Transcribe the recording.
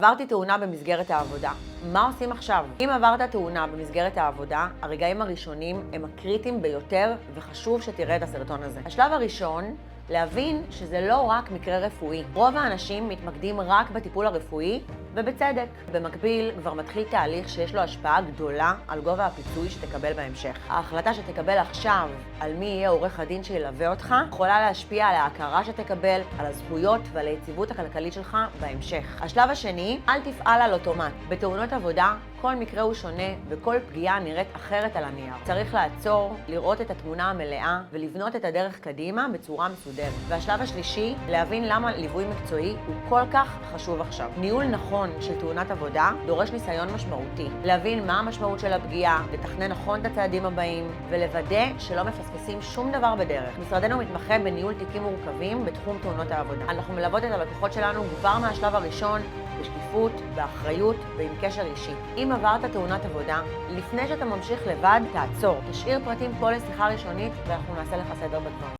עברתי תאונה במסגרת העבודה. מה עושים עכשיו? אם עברת תאונה במסגרת העבודה, הרגעים הראשונים הם הקריטיים ביותר וחשוב שתראה את הסרטון הזה. השלב הראשון, להבין שזה לא רק מקרה רפואי. רוב האנשים מתמקדים רק בטיפול הרפואי, ובצדק. במקביל, כבר מתחיל תהליך שיש לו השפעה גדולה על גובה הפיצוי שתקבל בהמשך. ההחלטה שתקבל עכשיו על מי יהיה עורך הדין שילווה אותך, יכולה להשפיע על ההכרה שתקבל, על הזכויות ועל היציבות הכלכלית שלך בהמשך. השלב השני, אל תפעל על אוטומט. בתאונות עבודה, כל מקרה הוא שונה וכל פגיעה נראית אחרת על הנייר. צריך לעצור, לראות את התמונה המלאה ולבנות את הדרך קדימה בצורה מסודרת. והשלב השלישי, להבין למה ליווי מקצועי הוא כל כך חשוב עכשיו. ניהול נכון של תאונת עבודה דורש ניסיון משמעותי. להבין מה המשמעות של הפגיעה, לתכנן נכון את הצעדים הבאים ולוודא שלא מפספסים שום דבר בדרך. משרדנו מתמחה בניהול תיקים מורכבים בתחום תאונות העבודה. אנחנו מלוות את הלקוחות שלנו כבר מהשלב הראשון בשקיפות, באחריות ועם קשר אישי. אם עברת תאונת עבודה, לפני שאתה ממשיך לבד, תעצור. תשאיר פרטים פה לשיחה ראשונית ואנחנו נעשה לך סדר בדברים.